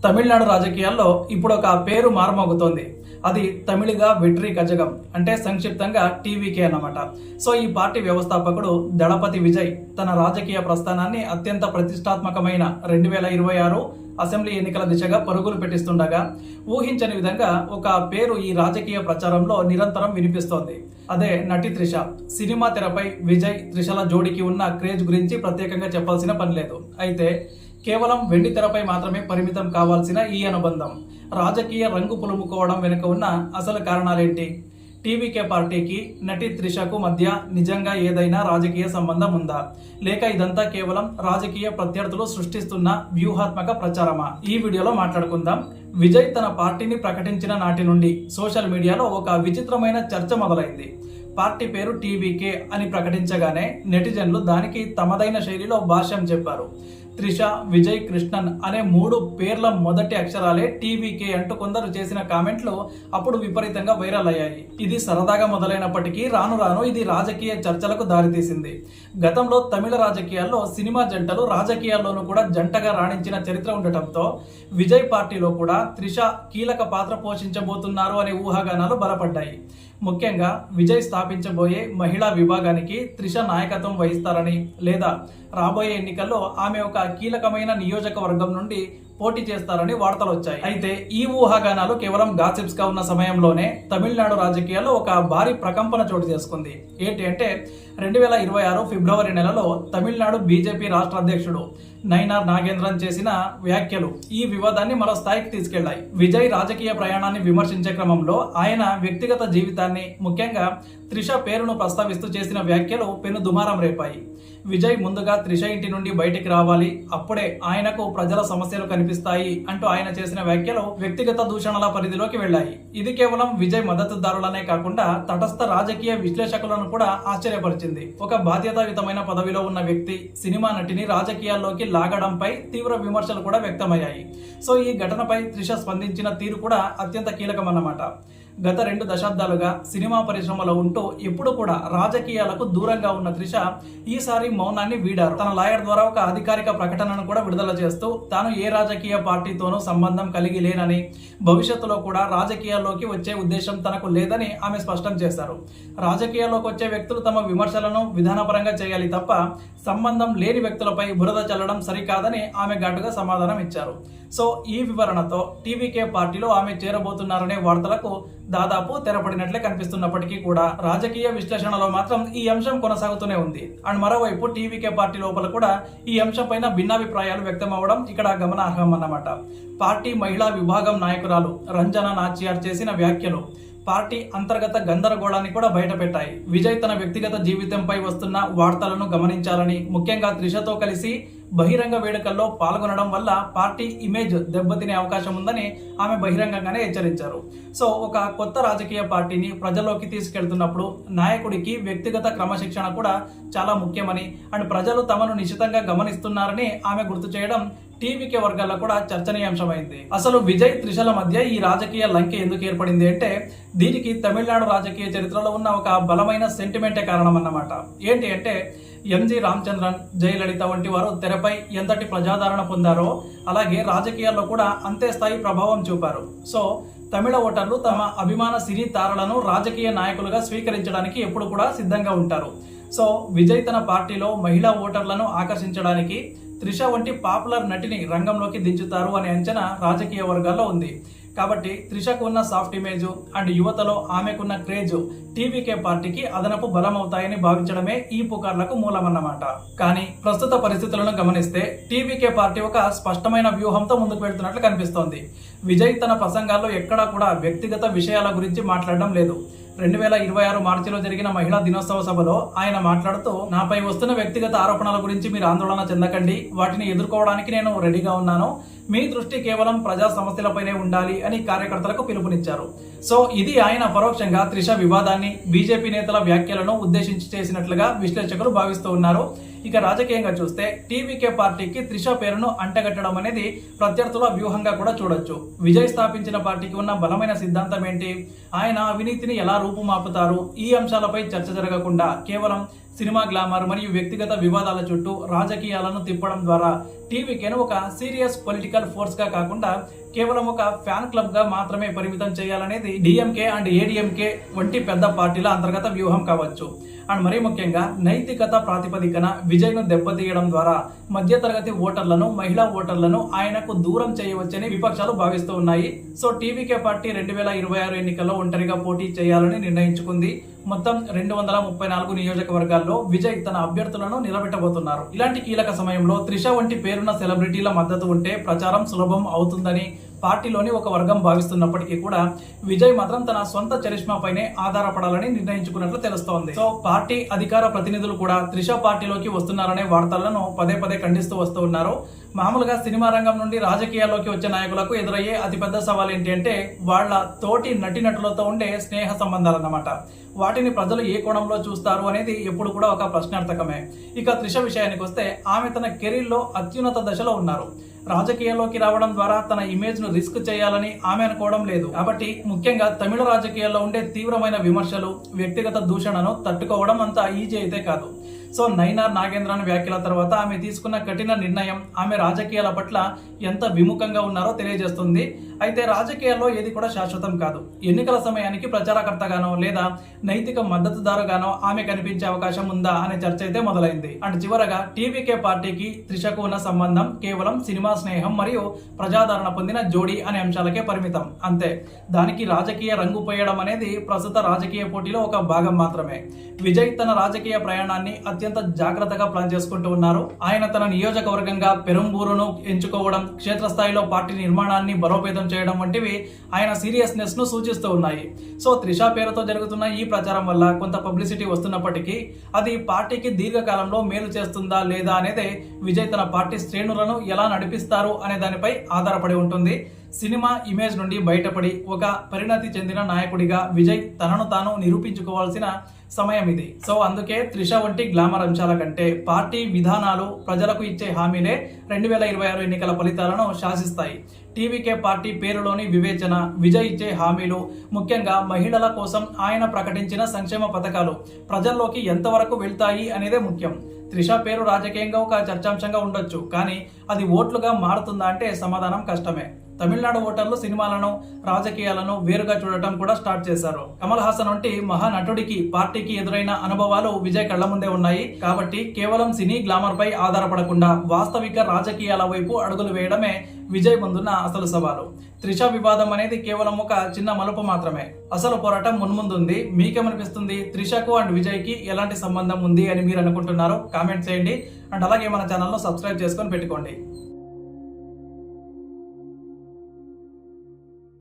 తమిళనాడు రాజకీయాల్లో ఇప్పుడు ఒక పేరు మారుమోగుతోంది. అది తమిళిగా వెట్రి కజగం, అంటే సంక్షిప్తంగా టీవీకే అన్నమాట. సో ఈ పార్టీ వ్యవస్థాపకుడు దళపతి విజయ్ తన రాజకీయ ప్రస్థానాన్ని అత్యంత ప్రతిష్టాత్మకమైన 2026 అసెంబ్లీ ఎన్నికల దిశగా పరుగులు పెట్టిస్తుండగా ఊహించని విధంగా ఒక పేరు ఈ రాజకీయ ప్రచారంలో నిరంతరం వినిపిస్తోంది. అదే నటి త్రిష. సినిమా తెరపై విజయ్ త్రిషల జోడికి ఉన్న క్రేజ్ గురించి ప్రత్యేకంగా చెప్పాల్సిన పని లేదు. అయితే కేవలం వెండి తెరపై మాత్రమే పరిమితం కావాల్సిన ఈ అనుబంధం రాజకీయ రంగు పులుముకోవడం వెనుక ఉన్న అసలు కారణాలేంటి? టీవీకే పార్టీకి నటి త్రిషకు మధ్య నిజంగా ఏదైనా రాజకీయ సంబంధం ఉందా, లేక ఇదంతా కేవలం రాజకీయ ప్రత్యర్థులు సృష్టిస్తున్న వ్యూహాత్మక ప్రచారమా? ఈ వీడియోలో మాట్లాడుకుందాం. విజయ్ తన పార్టీని ప్రకటించిన నాటి నుండి సోషల్ మీడియాలో ఒక విచిత్రమైన చర్చ మొదలైంది. పార్టీ పేరు టీవీకే అని ప్రకటించగానే నెటిజన్లు దానికి తమదైన శైలిలో భాష్యం చెప్పారు. త్రిష, విజయ్, కృష్ణన్ అనే 3 పేర్ల మొదటి అక్షరాలే టీవీకే అంటూ కొందరు చేసిన కామెంట్లు అప్పుడు విపరీతంగా వైరల్ అయ్యాయి. ఇది సరదాగా మొదలైనప్పటికీ రాను రాను ఇది రాజకీయ చర్చలకు దారితీసింది. గతంలో తమిళ రాజకీయాల్లో సినిమా జంటలు రాజకీయాల్లోనూ కూడా జంటగా రాణించిన చరిత్ర ఉండటంతో విజయ్ పార్టీలో కూడా త్రిష కీలక పాత్ర పోషించబోతున్నారు అనే ఊహాగానాలు బలపడ్డాయి. ముఖ్యంగా విజయ్ స్థాపించబోయే మహిళా విభాగానికి త్రిష నాయకత్వం వహిస్తారని, లేదా రాబోయే ఎన్నికల్లో ఆమె ఒక కీలకమైన నియోజకవర్గం నుండి పోటీ చేస్తారని వార్తలు వచ్చాయి. అయితే ఈ ఊహాగానాలు కేవలం గాసిప్స్ గా ఉన్న సమయంలోనే తమిళనాడు రాజకీయాల్లో ఒక భారీ ప్రకంపన చోటు చేసుకుంది. ఏంటి అంటే 2026 ఫిబ్రవరి నెలలో తమిళనాడు బీజేపీ రాష్ట్ర అధ్యక్షుడు నైనార్ నాగేంద్రన్ చేసిన వ్యాఖ్యలు ఈ వివాదాన్ని మరో స్థాయికి తీసుకెళ్లాయి. విజయ్ రాజకీయ ప్రయాణాన్ని విమర్శించే క్రమంలో ఆయన వ్యక్తిగత జీవితాన్ని, ముఖ్యంగా త్రిష పేరును ప్రస్తావిస్తూ చేసిన వ్యాఖ్యలు పెను దుమారం రేపాయి. విజయ్ ముందుగా త్రిష ఇంటి నుండి బయటికి రావాలి, అప్పుడే ఆయనకు ప్రజల సమస్యలు కనిపిస్తాయి అంటూ ఆయన చేసిన వ్యాఖ్యలు వ్యక్తిగత దూషణల పరిధిలోకి వెళ్లాయి. ఇది కేవలం విజయ్ మద్దతుదారులనే కాకుండా తటస్థ రాజకీయ విశ్లేషకులను కూడా ఆశ్చర్యపరిచింది. ఒక బాధ్యతాయుతమైన పదవిలో ఉన్న వ్యక్తి సినిమా నటిని రాజకీయాల్లోకి లాగడంపై తీవ్ర విమర్శలు కూడా వ్యక్తమయ్యాయి. సో ఈ ఘటనపై త్రిష స్పందించిన తీరు కూడా అత్యంత కీలకమన్నమాట. గత 2 దశాబ్దాలుగా సినిమా పరిశ్రమలో ఉంటూ ఎప్పుడు కూడా రాజకీయాలకు దూరంగా ఉన్న త్రిష ఈసారి మౌనాన్ని వీడారు. తన లాయర్ ద్వారా ఒక అధికారిక ప్రకటనను కూడా విడుదల చేస్తూ తాను ఏ రాజకీయ పార్టీతోనూ సంబంధం కలిగి లేనని, భవిష్యత్తులో కూడా రాజకీయాల్లోకి వచ్చే ఉద్దేశం తనకు లేదని ఆమె స్పష్టం చేశారు. రాజకీయాల్లోకి వచ్చే వ్యక్తులు తమ విమర్శలను విధానపరంగా చేయాలి తప్ప సంబంధం లేని వ్యక్తులపై బురద చల్లడం సరికాదని ఆమె ఘాటుగా సమాధానం ఇచ్చారు. సో ఈ వివరణతో టీవీకే పార్టీలో ఆమె చేరబోతున్నారనే వార్తలకు దాదాపు తెరపడినట్లే కనిపిస్తున్నప్పటికీ కూడా రాజకీయ విశ్లేషణలో మాత్రం ఈ అంశం కొనసాగుతూనే ఉంది. అండ్ మరోవైపు టీవీకే పార్టీ లోపల కూడా ఈ అంశం పైన భిన్నాభిప్రాయాలు వ్యక్తం అవ్వడం ఇక్కడ గమనార్హం అన్నమాట. పార్టీ మహిళా విభాగం నాయకురాలు రంజన నాచియార్ చేసిన వ్యాఖ్యలు పార్టీ అంతర్గత గందరగోళాన్ని కూడా బయటపెట్టాయి. విజయ్ తన వ్యక్తిగత జీవితంపై వస్తున్న వార్తలను గమనించాలని, ముఖ్యంగా త్రిషతో కలిసి బహిరంగ వేడుకల్లో పాల్గొనడం వల్ల పార్టీ ఇమేజ్ దెబ్బతినే అవకాశం ఉందని ఆమె బహిరంగంగానే హెచ్చరించారు. సో ఒక కొత్త రాజకీయ పార్టీని ప్రజల్లోకి తీసుకెళ్తున్నప్పుడు నాయకుడికి వ్యక్తిగత క్రమశిక్షణ కూడా చాలా ముఖ్యమని, అండ్ ప్రజలు తమను నిశితంగా గమనిస్తున్నారని ఆమె గుర్తు చేయడం టీవీకే వర్గాల్లో కూడా చర్చనీయాంశమైంది. అసలు విజయ్ త్రిషల మధ్య ఈ రాజకీయ లంకె ఎందుకు ఏర్పడింది అంటే దీనికి తమిళనాడు రాజకీయ చరిత్రలో ఉన్న ఒక బలమైన సెంటిమెంటే కారణం అన్నమాట. ఏంటి అంటే ఎంజి రామచంద్రన్, జయలలిత వంటి వారు తెరపై ఎంతటి ప్రజాదరణ పొందారో అలాగే రాజకీయాల్లో కూడా అంతే స్థాయి ప్రభావం చూపారు. సో తమిళ ఓటర్లు తమ అభిమాన సినీ తారలను రాజకీయ నాయకులుగా స్వీకరించడానికి ఎప్పుడు కూడా సిద్ధంగా ఉంటారు. సో విజయ్ తన పార్టీలో మహిళా ఓటర్లను ఆకర్షించడానికి త్రిష వంటి పాపులర్ నటిని రంగంలోకి దించుతారు అనే అంచనా రాజకీయ వర్గాల్లో ఉంది. కాబట్టి త్రిషకు ఉన్న సాఫ్ట్ ఇమేజ్ అండ్ యువతలో ఆమెకున్న క్రేజ్ టీవీకే పార్టీకి అదనపు బలం అవుతాయని భావించడమే ఈ పుకార్లకు మూలమన్నమాట. కానీ ప్రస్తుత పరిస్థితులను గమనిస్తే టీవీకే పార్టీ ఒక స్పష్టమైన వ్యూహంతో ముందుకు వెళ్తున్నట్లు కనిపిస్తోంది. విజయ్ తన ప్రసంగాల్లో ఎక్కడా కూడా వ్యక్తిగత విషయాల గురించి మాట్లాడడం లేదు. 2026 మార్చిలో జరిగిన మహిళా దినోత్సవ సభలో ఆయన మాట్లాడుతూ, నాపై వస్తున్న వ్యక్తిగత ఆరోపణల గురించి మీరు ఆందోళన చెందకండి, వాటిని ఎదుర్కోవడానికి నేను రెడీగా ఉన్నాను, మీ దృష్టి కేవలం ప్రజా సమస్యలపైనే ఉండాలి అని కార్యకర్తలకు పిలుపునిచ్చారు. సో ఇది ఆయన పరోక్షంగా త్రిష వివాదాన్ని, బీజేపీ నేతల వ్యాఖ్యలను ఉద్దేశించి చేసినట్లుగా విశ్లేషకులు భావిస్తూ ఉన్నారు. ఇక రాజకీయంగా చూస్తే టీవీకే పార్టీకి త్రిష పేరును అంటగట్టడం అనేది ప్రత్యర్థుల వ్యూహంగా కూడా చూడొచ్చు. విజయ్ స్థాపించిన పార్టీకి ఉన్న బలమైన సిద్ధాంతం ఏంటి, ఆయన అవినీతిని ఎలా రూపుమాపుతారు, ఈ అంశాలపై చర్చ జరగకుండా కేవలం సినిమా గ్లామర్ మరియు వ్యక్తిగత వివాదాల చుట్టూ రాజకీయాలను తిప్పడం ద్వారా టీవీకేను ఒక సీరియస్ పొలిటికల్ ఫోర్స్ గా కాకుండా కేవలం ఒక ఫ్యాన్ క్లబ్ గా మాత్రమే పరిమితం చేయాలనేది డిఎంకే అండ్ ఏడీఎంకే వంటి పెద్ద పార్టీల అంతర్గత వ్యూహం కావచ్చు. అండ్ మరీ ముఖ్యంగా నైతికత ప్రాతిపదికన విజయ్ ను దెబ్బతీయడం ద్వారా మధ్యతరగతి ఓటర్లను, మహిళా ఓటర్లను ఆయనకు దూరం చేయవచ్చని విపక్షాలు భావిస్తూ ఉన్నాయి. సో టీవీకే పార్టీ 2026 ఎన్నికల్లో ఒంటరిగా పోటీ చేయాలని నిర్ణయించుకుంది. మొత్తం 234 నియోజకవర్గాల్లో విజయ్ తన అభ్యర్థులను నిలబెట్టబోతున్నారు. ఇలాంటి కీలక సమయంలో త్రిష వంటి పేరున్న సెలబ్రిటీల మద్దతు ఉంటే ప్రచారం సులభం అవుతుందని పార్టీలోని ఒక వర్గం భావిస్తున్నప్పటికీ కూడా విజయ్ మాత్రం తన సొంత చరిష్మాపైనే ఆధారపడాలని నిర్ణయించుకున్నట్లు తెలుస్తోంది. సో పార్టీ అధికార ప్రతినిధులు కూడా త్రిష పార్టీలోకి వస్తున్నారనే వార్తలను పదే పదే ఖండిస్తూ వస్తూ ఉన్నారు. మామూలుగా సినిమా రంగం నుండి రాజకీయాల్లోకి వచ్చే నాయకులకు ఎదురయ్యే అతిపెద్ద సవాల్ ఏంటి అంటే వాళ్ళ తోటి నటీనటులతో ఉండే స్నేహ సంబంధాలన్నమాట. వాటిని ప్రజలు ఏ కోణంలో చూస్తారు అనేది ఎప్పుడు కూడా ఒక ప్రశ్నార్థకమే. ఇక త్రిష విషయానికి వస్తే ఆమె తన కెరీర్ లో అత్యున్నత దశలో ఉన్నారు. రాజకీయాల్లోకి రావడం ద్వారా తన ఇమేజ్ ను రిస్క్ చేయాలని ఆమె అనుకోవడం లేదు. కాబట్టి ముఖ్యంగా తమిళ రాజకీయాల్లో ఉండే తీవ్రమైన విమర్శలు, వ్యక్తిగత దూషణను తట్టుకోవడం అంత ఈజీ అయితే కాదు. సో నైనార్ నాగేంద్రన్ వ్యాఖ్యల తర్వాత ఆమె తీసుకున్న కఠిన నిర్ణయం ఆమె రాజకీయాల పట్ల ఎంత విముఖంగా ఉన్నారో తెలియజేస్తుంది. అయితే రాజకీయాల్లో ఏది కూడా శాశ్వతం కాదు. ఎన్నికల సమయానికి ప్రచారకర్తగానో లేదా నైతిక మద్దతుదారుగానో ఆమె కనిపించే అవకాశం ఉందా అనే చర్చ అయితే మొదలైంది. అండ్ చివరగా టీవీకే పార్టీకి త్రిషకు ఉన్న సంబంధం కేవలం సినిమా స్నేహం మరియు ప్రజాదరణ పొందిన జోడీ అనే అంశాలకే పరిమితం, అంతే. దానికి రాజకీయ రంగు పోయడం అనేది ప్రస్తుత రాజకీయ పోటీలో ఒక భాగం మాత్రమే. విజయ్ తన రాజకీయ ప్రయాణాన్ని అత్యంత జాగ్రత్తగా ప్లాన్ చేసుకుంటూ ఉన్నారు. ఆయన తన నియోజకవర్గంగా పెరంబూరును ఎంచుకోవడం, క్షేత్రస్థాయిలో పార్టీ నిర్మాణాన్ని బలోపేతం చేయడం వంటివి ఆయన సీరియస్నెస్ ను సూచిస్తూ ఉన్నాయి. సో త్రిష పేరుతో జరుగుతున్న ఈ ప్రచారం వల్ల కొంత పబ్లిసిటీ వస్తున్నప్పటికీ అది పార్టీకి దీర్ఘకాలంలో మేలు చేస్తుందా లేదా అనేది విజయ్ తన పార్టీ శ్రేణులను ఎలా నడిపిస్తారు అనే దానిపై ఆధారపడి ఉంటుంది. సినిమా ఇమేజ్ నుండి బయటపడి ఒక పరిణతి చెందిన నాయకుడిగా విజయ్ తనను తాను నిరూపించుకోవాల్సిన సమయం ఇది. సో అందుకే త్రిష వంటి గ్లామర్ అంశాల కంటే పార్టీ విధానాలు, ప్రజలకు ఇచ్చే హామీలే 2026 ఎన్నికల ఫలితాలను శాసిస్తాయి. టీవీకే పార్టీ పేరులోని వివేచన, విజయ్ ఇచ్చే హామీలు, ముఖ్యంగా మహిళల కోసం ఆయన ప్రకటించిన సంక్షేమ పథకాలు ప్రజల్లోకి ఎంతవరకు వెళ్తాయి అనేదే ముఖ్యం. త్రిష పేరు రాజకీయంగా ఒక చర్చాంశంగా ఉండొచ్చు, కానీ అది ఓట్లుగా మారుతుందా అంటే సమాధానం కష్టమే. తమిళనాడు ఓటర్లు సినిమాలను, రాజకీయాలను వేరుగా చూడటం కూడా స్టార్ట్ చేశారు. కమల్ హాసన్ వంటి మహానటుడికి పార్టీకి ఎదురైన అనుభవాలు విజయ్ కళ్ల ముందే ఉన్నాయి. కాబట్టి కేవలం సినీ గ్లామర్ పై ఆధారపడకుండా వాస్తవిక రాజకీయాల వైపు అడుగులు వేయడమే విజయ్ ముందున్న అసలు సవాలు. త్రిష వివాదం అనేది కేవలం ఒక చిన్న మలుపు మాత్రమే. అసలు పోరాటం మున్ముందుంది. మీకేమనిపిస్తుంది? త్రిషకు అండ్ విజయ్ కి ఎలాంటి సంబంధం ఉంది అని మీరు అనుకుంటున్నారు? కామెంట్ చేయండి. అండ్ అలాగే మన ఛానల్ ను సబ్స్క్రైబ్ చేసుకొని పెట్టుకోండి.